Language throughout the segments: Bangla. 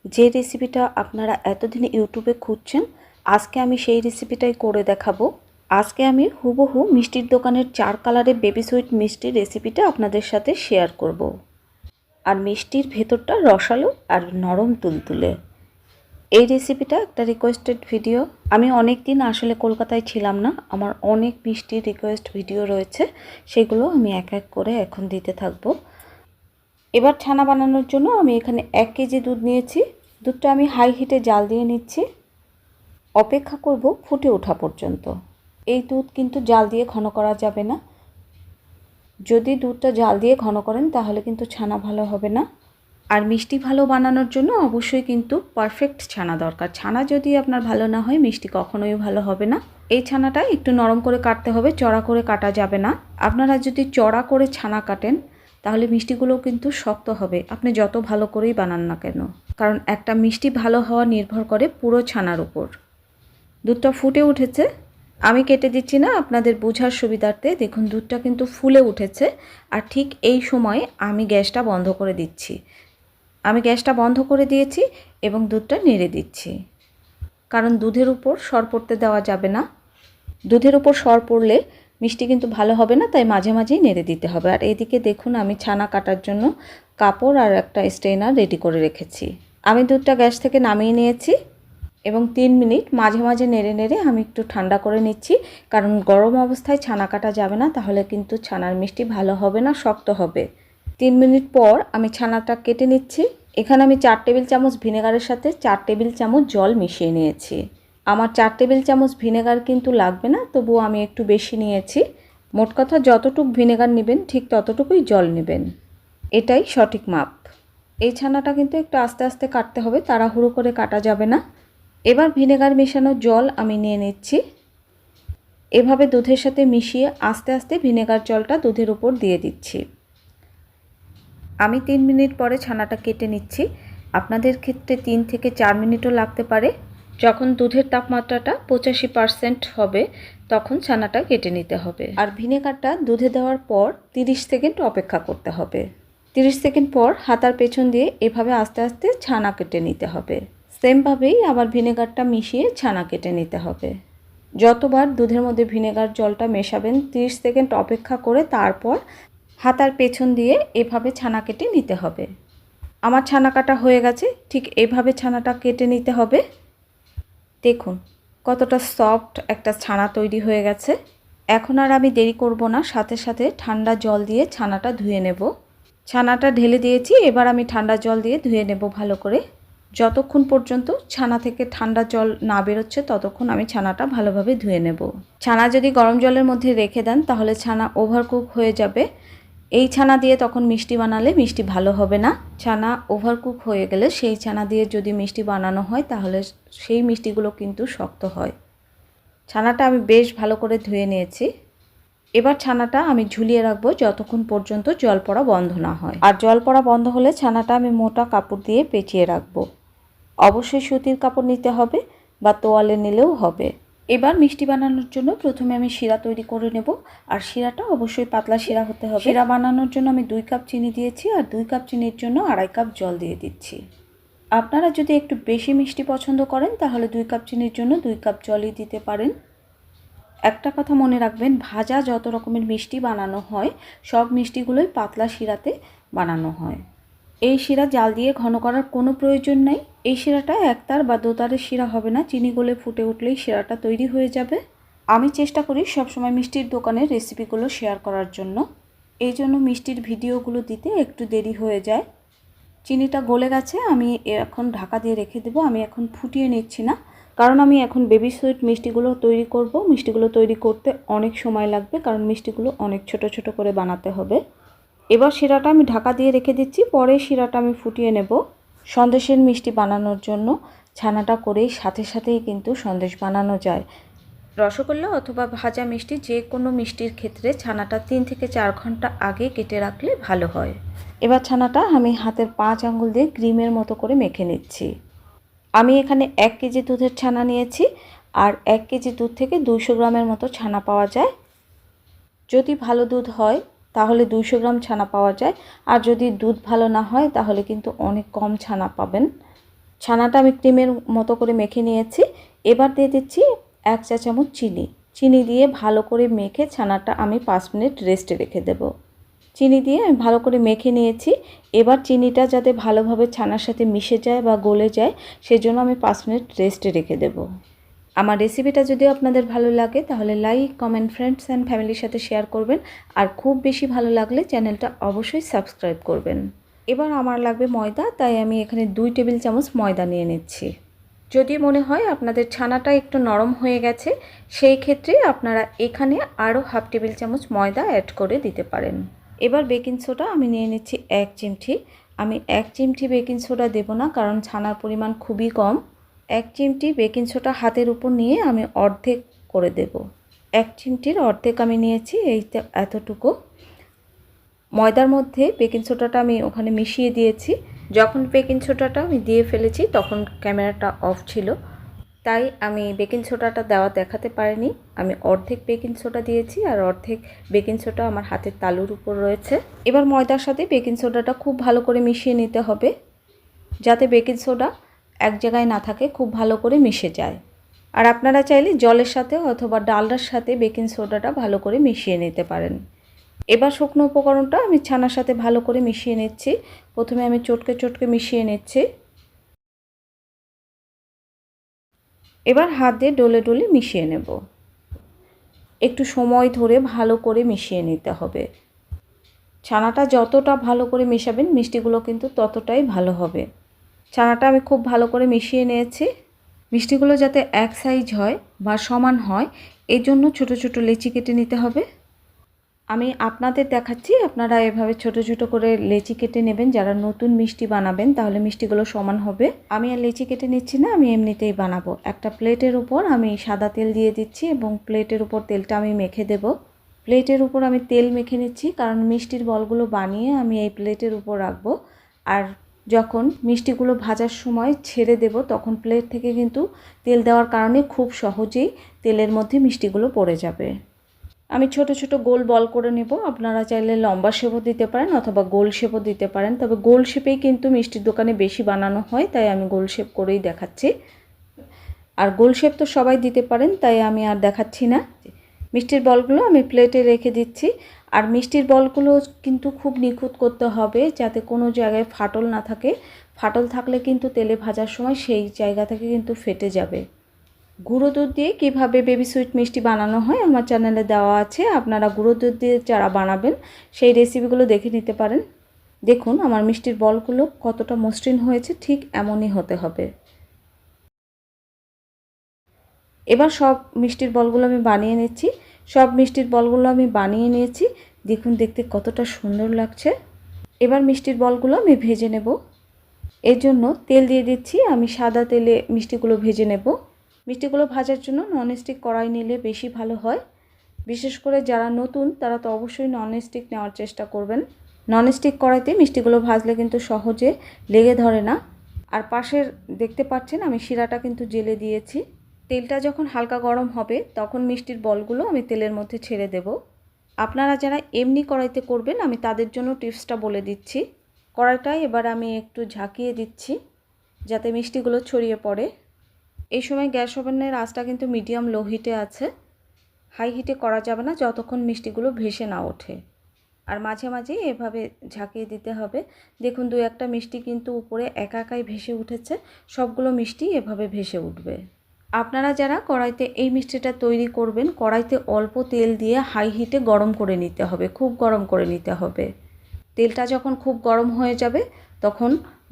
যে রেসিপিটা আপনারা এতদিন ইউটিউবে খুঁজছেন, আজকে আমি সেই রেসিপিটাই করে দেখাবো। আজকে আমি হুবহু মিষ্টির দোকানের 4 কালারের বেবি সুইট মিষ্টির রেসিপিটা আপনাদের সাথে শেয়ার করব। আর মিষ্টির ভেতরটা রসালো আর নরম তুলতুলে। এই রেসিপিটা একটা রিকোয়েস্টেড ভিডিও। আমি অনেক দিন আসলে কলকাতায় ছিলাম না, আমার অনেক মিষ্টির রিকোয়েস্ট ভিডিও রয়েছে, সেগুলো আমি এক এক করে এখন দিতে থাকবো। এবার ছানা বানানোর জন্য আমি এখানে 1 কেজি দুধ নিয়েছি। দুধটা আমি হাই হিটে জাল দিয়ে নিচ্ছি। অপেক্ষা করব ফুটে ওঠা পর্যন্ত। এই দুধ কিন্তু জাল দিয়ে ঘন করা যাবে না। যদি দুধটা জাল দিয়ে ঘন করেন তাহলে কিন্তু ছানা ভালো হবে না। আর মিষ্টি ভালো বানানোর জন্য অবশ্যই কিন্তু পারফেক্ট ছানা দরকার। ছানা যদি আপনার ভালো না হয় মিষ্টি কখনোই ভালো হবে না। এই ছানাটা একটু নরম করে কাটতে হবে, চড়া করে কাটা যাবে না। আপনারা যদি চড়া করে ছানা কাটেন তাহলে মিষ্টিগুলো কিন্তু শক্ত হবে, আপনি যত ভালো করেই বানান না কেন। কারণ একটা মিষ্টি ভালো হওয়া নির্ভর করে পুরো ছানার উপর। দুধটা ফুটে উঠেছে, আমি কেটে দিচ্ছি না আপনাদের বোঝার সুবিধার্থে। দেখুন দুধটা কিন্তু ফুলে উঠেছে। আর ঠিক এই সময় আমি গ্যাসটা বন্ধ করে দিচ্ছি। আমি গ্যাসটা বন্ধ করে দিয়েছি এবং দুধটা নেড়ে দিচ্ছি, কারণ দুধের উপর সর পড়তে দেওয়া যাবে না। দুধের উপর সর পড়লে মিষ্টি কিন্তু ভালো হবে না, তাই মাঝে মাঝেই নেড়ে দিতে হবে। আর এদিকে দেখুন আমি ছানা কাটার জন্য কাপড় আর একটা স্ট্রেনার রেডি করে রেখেছি। আমি দুধটা গ্যাস থেকে নামিয়ে নিয়েছি এবং 3 মিনিট মাঝে মাঝে নেড়ে নেড়ে আমি একটু ঠান্ডা করে নিচ্ছি, কারণ গরম অবস্থায় ছানা কাটা যাবে না, তাহলে কিন্তু ছানার মিষ্টি ভালো হবে না, শক্ত হবে। 3 মিনিট পর আমি ছানাটা কেটে নিচ্ছি। এখানে আমি 4 টেবিল চামচ ভিনেগারের সাথে 4 টেবিল চামচ জল মিশিয়ে নিয়েছি। আমার 4 টেবিল চামচ ভিনেগার কিন্তু লাগবে না, তবুও আমি একটু বেশি নিয়েছি। মোট কথা যতটুকু ভিনেগার নেবেন ঠিক ততটুকুই জল নেবেন, এটাই সঠিক মাপ। এই ছানাটা কিন্তু একটু আস্তে আস্তে কাটতে হবে, তাড়াহুড়ো করে কাটা যাবে না। এবার ভিনেগার মেশানো জল আমি নিয়ে নিচ্ছি। এভাবে দুধের সাথে মিশিয়ে আস্তে আস্তে ভিনেগার জলটা দুধের উপর দিয়ে দিচ্ছি। আমি 3 মিনিট পরে ছানাটা কেটে নিচ্ছি। আপনাদের ক্ষেত্রে 3 থেকে 4 মিনিটও লাগতে পারে। যখন দুধের তাপমাত্রাটা 85% হবে তখন ছানাটা কেটে নিতে হবে। আর ভিনেগারটা দুধে দেওয়ার পর 30 সেকেন্ড অপেক্ষা করতে হবে। 30 সেকেন্ড পর হাতার পেছন দিয়ে এভাবে আস্তে আস্তে ছানা কেটে নিতে হবে। সেমভাবেই আবার ভিনেগারটা মিশিয়ে ছানা কেটে নিতে হবে। যতবার দুধের মধ্যে ভিনেগার জলটা মেশাবেন 30 সেকেন্ড অপেক্ষা করে তারপর হাতার পেছন দিয়ে এভাবে ছানা কেটে নিতে হবে। আমার ছানা কাটা হয়ে গেছে, ঠিক এইভাবে ছানাটা কেটে নিতে হবে। দেখুন কতটা সফট একটা ছানা তৈরি হয়ে গেছে। এখন আর আমি দেরি করব না, সাথে সাথে ঠান্ডা জল দিয়ে ছানাটা ধুয়ে নেব। ছানাটা ঢেলে দিয়েছি, এবার আমি ঠান্ডা জল দিয়ে ধুয়ে নেব ভালো করে। যতক্ষণ পর্যন্ত ছানা থেকে ঠান্ডা জল না বেরোচ্ছে ততক্ষণ আমি ছানাটা ভালোভাবে ধুয়ে নেব। ছানা যদি গরম জলের মধ্যে রেখে দেন তাহলে ছানা ওভারকুক হয়ে যাবে। এই ছানা দিয়ে তখন মিষ্টি বানালে মিষ্টি ভালো হবে না। ছানা ওভারকুক হয়ে গেলে সেই ছানা দিয়ে যদি মিষ্টি বানানো হয় তাহলে সেই মিষ্টিগুলো কিন্তু শক্ত হয়। ছানাটা আমি বেশ ভালো করে ধুয়ে নিয়েছি। এবার ছানাটা আমি ঝুলিয়ে রাখবো যতক্ষণ পর্যন্ত জল পড়া বন্ধ না হয়। আর জল পড়া বন্ধ হলে ছানাটা আমি মোটা কাপড় দিয়ে পেঁচিয়ে রাখবো। অবশ্যই সুতির কাপড় নিতে হবে বা তোয়ালে নিলেও হবে। এবার মিষ্টি বানানোর জন্য প্রথমে আমি শিরা তৈরি করে নেব। আর শিরাটা অবশ্যই পাতলা শিরা হতে হবে। শিরা বানানোর জন্য আমি 2 কাপ চিনি দিয়েছি, আর 2 কাপ চিনির জন্য 2.5 কাপ জল দিয়ে দিচ্ছি। আপনারা যদি একটু বেশি মিষ্টি পছন্দ করেন তাহলে 2 কাপ চিনির জন্য 2 কাপ জলই দিতে পারেন। একটা কথা মনে রাখবেন, ভাজা যত রকমের মিষ্টি বানানো হয় সব মিষ্টিগুলোই পাতলা শিরাতে বানানো হয়। এই শিরা জাল দিয়ে ঘন করার কোনো প্রয়োজন নেই। এই শিরাটা একতার বা দোতারের শিরা হবে না, চিনি গলে ফুটে উঠলেই শিরাটা তৈরি হয়ে যাবে। আমি চেষ্টা করি সবসময় মিষ্টির দোকানের রেসিপিগুলো শেয়ার করার জন্য, এই জন্য মিষ্টির ভিডিওগুলো দিতে একটু দেরি হয়ে যায়। চিনিটা গলে গেছে, আমি এখন ঢাকা দিয়ে রেখে দেবো। আমি এখন ফুটিয়ে নিচ্ছি না, কারণ আমি এখন বেবি সুইট মিষ্টিগুলো তৈরি করব। মিষ্টিগুলো তৈরি করতে অনেক সময় লাগবে, কারণ মিষ্টিগুলো অনেক ছোট ছোট করে বানাতে হবে। এবার শিরাটা আমি ঢাকা দিয়ে রেখে দিচ্ছি, পরে শিরাটা আমি ফুটিয়ে নেব। সন্দেশের মিষ্টি বানানোর জন্য ছানাটা করেই সাথে সাথেই কিন্তু সন্দেশ বানানো যায়। রসগোল্লা অথবা ভাজা মিষ্টি যে কোনো মিষ্টির ক্ষেত্রে ছানাটা 3 থেকে 4 ঘন্টা আগে কেটে রাখলে ভালো হয়। এবার ছানাটা আমি হাতের 5 আঙ্গুল দিয়ে ক্রিমের মতো করে মেখে নিচ্ছি। আমি এখানে 1 কেজি দুধের ছানা নিয়েছি, আর 1 কেজি দুধ থেকে 200 গ্রামের মতো ছানা পাওয়া যায়। যদি ভালো দুধ হয় তাহলে 200 গ্রাম ছানা পাওয়া যায়, আর যদি দুধ ভালো না হয় তাহলে কিন্তু অনেক কম ছানা পাবেন। ছানাটা আমি ক্রিমের মতো করে মেখে নিয়েছি। এবার দিয়ে দিচ্ছি 1 চা চামচ চিনি। চিনি দিয়ে ভালো করে মেখে ছানাটা আমি 5 মিনিট রেস্টে রেখে দেব। চিনি দিয়ে আমি ভালো করে মেখে নিয়েছি। এবার চিনিটা যাতে ভালোভাবে ছানার সাথে মিশে যায় বা গলে যায় সেজন্য আমি 5 মিনিট রেস্টে রেখে দেব। আমার রেসিপিটা যদি আপনাদের ভালো লাগে তাহলে লাইক, কমেন্ট, ফ্রেন্ডস অ্যান্ড ফ্যামিলির সাথে শেয়ার করবেন। আর খুব বেশি ভালো লাগলে চ্যানেলটা অবশ্যই সাবস্ক্রাইব করবেন। এবার আমার লাগবে ময়দা, তাই আমি এখানে 2 টেবিল চামচ ময়দা নিয়ে নিচ্ছি। যদি মনে হয় আপনাদের ছানাটা একটু নরম হয়ে গেছে সেই ক্ষেত্রে আপনারা এখানে আরও হাফ টেবিল চামচ ময়দা অ্যাড করে দিতে পারেন। এবার বেকিং সোডা আমি নিয়ে নিচ্ছি 1 চিমটি। আমি 1 চিমটি বেকিং সোডা দেব না, কারণ ছানার পরিমাণ খুবই কম। 1 চিমটি বেকিং সোডা হাতের উপর নিয়ে আমি অর্ধেক করে দেব। 1 চিমটির অর্ধেক আমি নিয়েছি, এতটুকু। ময়দার মধ্যে বেকিং সোডাটা আমি ওখানে মিশিয়ে দিয়েছি। যখন বেকিং সোডাটা আমি দিয়ে ফেলেছি তখন ক্যামেরাটা অফ ছিল, তাই আমি বেকিং সোডাটা দেওয়া দেখাতে পারিনি। আমি অর্ধেক বেকিং সোডা দিয়েছি আর অর্ধেক বেকিং সোডা আমার হাতের তালুর উপর রয়েছে। এবার ময়দার সাথে বেকিং সোডাটা খুব ভালো করে মিশিয়ে নিতে হবে, যাতে বেকিং সোডা এক জায়গায় না থাকে, খুব ভালো করে মিশে যায়। আর আপনারা চাইলে জলের সাথে অথবা ডালডার সাথে বেকিং সোডাটা ভালো করে মিশিয়ে নিতে পারেন। এবার শুকনো উপকরণটা আমি ছানার সাথে ভালো করে মিশিয়ে নিচ্ছি। প্রথমে আমি চটকে চটকে মিশিয়ে নিচ্ছি। এবার হাত দিয়ে ডলে ডলে মিশিয়ে নেব। একটু সময় ধরে ভালো করে মিশিয়ে নিতে হবে। ছানাটা যতটা ভালো করে মেশাবেন মিষ্টিগুলো কিন্তু ততটাই ভালো হবে। ছানাটা আমি খুব ভালো করে মিশিয়ে নিয়েছি। মিষ্টিগুলো যাতে এক সাইজ হয় বা সমান হয় এই জন্য ছোটো ছোটো লেচি কেটে নিতে হবে। আমি আপনাদের দেখাচ্ছি, আপনারা এভাবে ছোট ছোট করে লেচি কেটে নেবেন। যারা নতুন মিষ্টি বানাবেন তাহলে মিষ্টিগুলো সমান হবে। আমি আর লেচি কেটে নিচ্ছি না, আমি এমনিতেই বানাবো। একটা প্লেটের উপর আমি সাদা তেল দিয়ে দিচ্ছি এবং প্লেটের উপর তেলটা আমি মেখে দেব। প্লেটের উপর আমি তেল মেখে নিচ্ছি, কারণ মিষ্টির বলগুলো বানিয়ে আমি এই প্লেটের উপর রাখবো। আর যখন মিষ্টিগুলো ভাজার সময় ছেড়ে দেব তখন প্লেট থেকে কিন্তু তেল দেওয়ার কারণে খুব সহজেই তেলের মধ্যে মিষ্টিগুলো পড়ে যাবে। আমি ছোট ছোট গোল বল করে নেব। আপনারা চাইলে লম্বা শেপও দিতে পারেন অথবা গোল শেপও দিতে পারেন, তবে গোল শেপেই কিন্তু মিষ্টির দোকানে বেশি বানানো হয়, তাই আমি গোল শেপ করেই দেখাচ্ছি। আর গোল শেপ তো সবাই দিতে পারেন, তাই আমি আর দেখাচ্ছি না। মিষ্টির বলগুলো আমি প্লেটে রেখে দিচ্ছি। আর মিষ্টির বলগুলো কিন্তু খুব নিখুঁত করতে হবে, যাতে কোনো জায়গায় ফাটল না থাকে। ফাটল থাকলে কিন্তু তেলে ভাজার সময় সেই জায়গা থেকে কিন্তু ফেটে যাবে। গুঁড়ো দুধ দিয়ে কীভাবে বেবি সুইট মিষ্টি বানানো হয় আমার চ্যানেলে দেওয়া আছে। আপনারা গুঁড়ো দুধ দিয়ে যারা বানাবেন সেই রেসিপিগুলো দেখে নিতে পারেন। দেখুন আমার মিষ্টির বলগুলো কতটা মসৃণ হয়েছে, ঠিক এমনই হতে হবে। এবার সব মিষ্টির বলগুলো আমি বানিয়ে নিচ্ছি। সব মিষ্টির বলগুলো আমি বানিয়ে নিয়েছি। দেখুন দেখতে কতটা সুন্দর লাগছে। এবার মিষ্টির বলগুলো আমি ভেজে নেব। এর জন্য তেল দিয়ে দিচ্ছি। আমি সাদা তেলে মিষ্টিগুলো ভেজে নেব। মিষ্টিগুলো ভাজার জন্য ননস্টিক কড়াই নিলে বেশি ভালো হয়। বিশেষ করে যারা নতুন তারা তো অবশ্যই ননস্টিক নেওয়ার চেষ্টা করবেন। ননস্টিক কড়াইতে মিষ্টিগুলো ভাজলে কিন্তু সহজে লেগে ধরে না। আর পাশের দেখতে পাচ্ছেন আমি শিরাটা কিন্তু জেলে দিয়েছি। তেলটা যখন হালকা গরম হবে তখন মিষ্টির বলগুলো আমি তেলের মধ্যে ছেড়ে দেব। আপনারা যারা এমনি কড়াইতে করবেন আমি তাদের জন্য টিপসটা বলে দিচ্ছি। কড়াইটা এবার আমি একটু ঝাঁকিয়ে দিচ্ছি যাতে মিষ্টিগুলো ছড়িয়ে পড়ে। এই সময় গ্যাস ওভেনের আঁচটা কিন্তু মিডিয়াম লো হিটে আছে, হাই হিটে করা যাবে না যতক্ষণ মিষ্টিগুলো ভেসে না ওঠে। আর মাঝে মাঝে এভাবে ঝাঁকিয়ে দিতে হবে। দেখুন দু একটা মিষ্টি কিন্তু উপরে একা একাই ভেসে উঠেছে, সবগুলো মিষ্টি এভাবে ভেসে উঠবে। আপনারা যারা কড়াইতে এই মিষ্টিটা তৈরি করবেন কড়াইতে অল্প তেল দিয়ে হাই হিটে গরম করে নিতে হবে, খুব গরম করে নিতে হবে। তেলটা যখন খুব গরম হয়ে যাবে তখন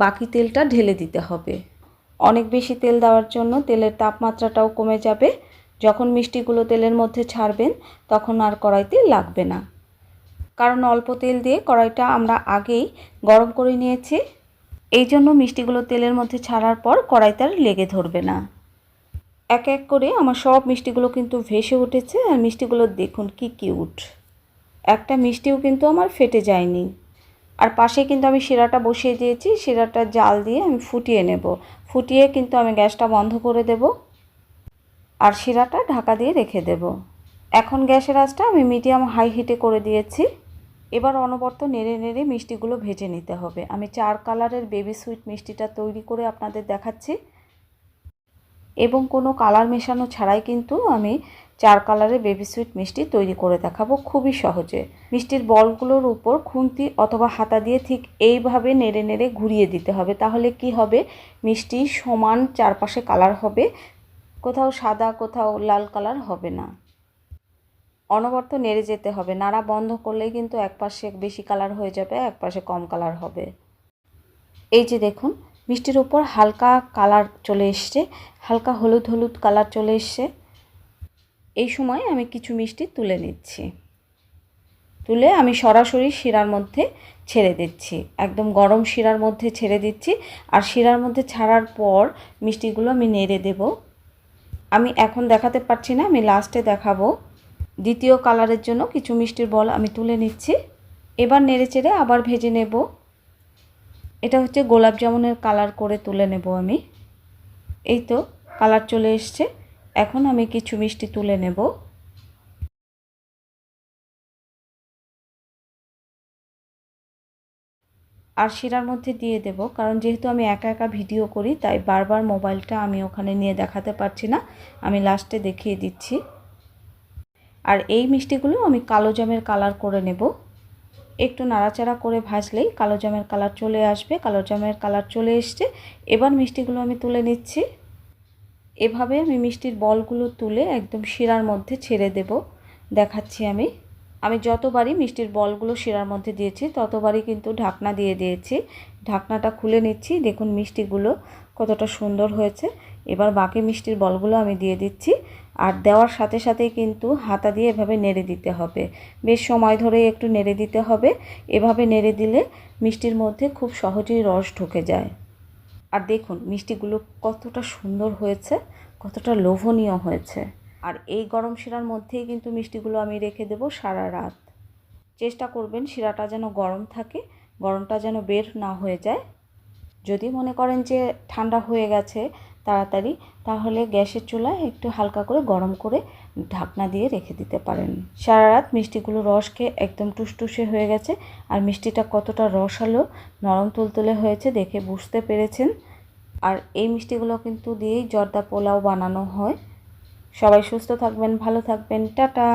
বাকি তেলটা ঢেলে দিতে হবে। অনেক বেশি তেল দেওয়ার জন্য তেলের তাপমাত্রাটাও কমে যাবে। যখন মিষ্টিগুলো তেলের মধ্যে ছাড়বেন তখন আর কড়াইতে লাগবে না, কারণ অল্প তেল দিয়ে কড়াইটা আমরা আগেই গরম করে নিয়েছি। এই জন্য মিষ্টিগুলো তেলের মধ্যে ছাড়ার পর কড়াইতে আর লেগে ধরবে না। এক এক করে আমার সব মিষ্টিগুলো কিন্তু ভেসে উঠেছে। আর মিষ্টিগুলো দেখুন কি কিউট, একটা মিষ্টিও কিন্তু আমার ফেটে যায়নি। আর পাশে কিন্তু আমি শিরাটা বসিয়ে দিয়েছি। শিরাটা জাল দিয়ে আমি ফুটিয়ে নেব। ফুটিয়ে কিন্তু আমি গ্যাসটা বন্ধ করে দেব আর শিরাটা ঢাকা দিয়ে রেখে দেব। এখন গ্যাসের আঁচটা আমি মিডিয়াম হাই হিটে করে দিয়েছি। এবার অনবরত নেড়ে নেড়ে মিষ্টিগুলো ভেজে নিতে হবে। আমি 4 কালারের বেবি সুইট মিষ্টিটা তৈরি করে আপনাদের দেখাচ্ছি এবং কোনো কালার মেশানো ছাড়াই কিন্তু আমি 4 কালারের বেবি সুইট মিষ্টি তৈরি করে দেখাবো খুবই সহজে। মিষ্টির বলগুলোর উপর খুন্তি অথবা হাতা দিয়ে ঠিক এইভাবে নেড়ে নেড়ে ঘুরিয়ে দিতে হবে। তাহলে কি হবে, মিষ্টি সমান চারপাশে কালার হবে, কোথাও সাদা কোথাও লাল কালার হবে না। অনবরত নেড়ে যেতে হবে, নাড়া বন্ধ করলেই কিন্তু একপাশে বেশি কালার হয়ে যাবে, একপাশে কম কালার হবে। এই যে দেখুন মিষ্টির উপর হালকা কালার চলে এসছে, হালকা হলুদ হলুদ কালার চলে এসছে। এই সময় আমি কিছু মিষ্টি তুলে নিচ্ছি, তুলে আমি সরাসরি শিরার মধ্যে ছেড়ে দিচ্ছি, একদম গরম শিরার মধ্যে ছেড়ে দিচ্ছি। আর শিরার মধ্যে ছাড়ার পর মিষ্টিগুলো আমি নেড়ে দেব। আমি এখন দেখাতে পারছি না, আমি লাস্টে দেখাবো। দ্বিতীয় কালারের জন্য কিছু মিষ্টির বল আমি তুলে নিচ্ছি, এবার নেড়ে চেড়ে আবার ভেজে নেব। এটা হচ্ছে গোলাপ জামুনের কালার করে তুলে নেব আমি। এই তো কালার চলে এসছে, এখন আমি কিছু মিষ্টি তুলে নেব। আর শিরার মধ্যে দিয়ে দেব, কারণ যেহেতু আমি একা একা ভিডিও করি তাই বারবার মোবাইলটা আমি ওখানে নিয়ে দেখাতে পারছি না, আমি লাস্টে দেখিয়ে দিচ্ছি। আর এই মিষ্টিগুলো আমি কালো জামের কালার করে নেব। একটু নাড়াচাড়া করে ভাজলেই কালো জামের কালার চলে আসবে। কালো জামের কালার চলে এসছে, এবার মিষ্টিগুলো আমি তুলে নিচ্ছি। এভাবে আমি মিষ্টির বলগুলো তুলে একদম শিরার মধ্যে ছেড়ে দেব, দেখাচ্ছি আমি যতবারই মিষ্টির বলগুলো শিরার মধ্যে দিয়েছি ততবারই কিন্তু ঢাকনা দিয়ে দিয়েছি। ঢাকনাটা খুলে নিচ্ছি, দেখুন মিষ্টিগুলো কতটা সুন্দর হয়েছে। এবার বাকি মিষ্টির বলগুলো আমি দিয়ে দিচ্ছি, আর দেওয়ার সাথে সাথেই কিন্তু হাতা দিয়ে এভাবে নেড়ে দিতে হবে, বেশ সময় ধরে একটু নেড়ে দিতে হবে। এভাবে নেড়ে দিলে মিষ্টির মধ্যে খুব সহজেই রস ঢুকে যায়। আর দেখুন মিষ্টিগুলো কতটা সুন্দর হয়েছে, কতটা লোভনীয় হয়েছে। আর এই গরম শিরার মধ্যেই কিন্তু মিষ্টিগুলো আমি রেখে দেব সারা রাত। চেষ্টা করবেন শিরাটা যেন গরম থাকে, গরমটা যেন বের না হয়ে যায়। যদি মনে করেন যে ঠান্ডা হয়ে গেছে তাড়াতাড়ি, তাহলে গ্যাসের চুলায় একটু হালকা করে গরম করে ঢাকনা দিয়ে রেখে দিতে পারেন। সারা রাত মিষ্টিগুলো রস খেয়ে একদম টুসটুসে হয়ে গেছে। আর মিষ্টিটা কতটা রসালো নরম তুলতুলে হয়েছে দেখে বুঝতে পেরেছেন। আর এই মিষ্টিগুলো কিন্তু দিয়েই জর্দা পোলাও বানানো হয়। সবাই সুস্থ থাকবেন, ভালো থাকবেন, টাটা।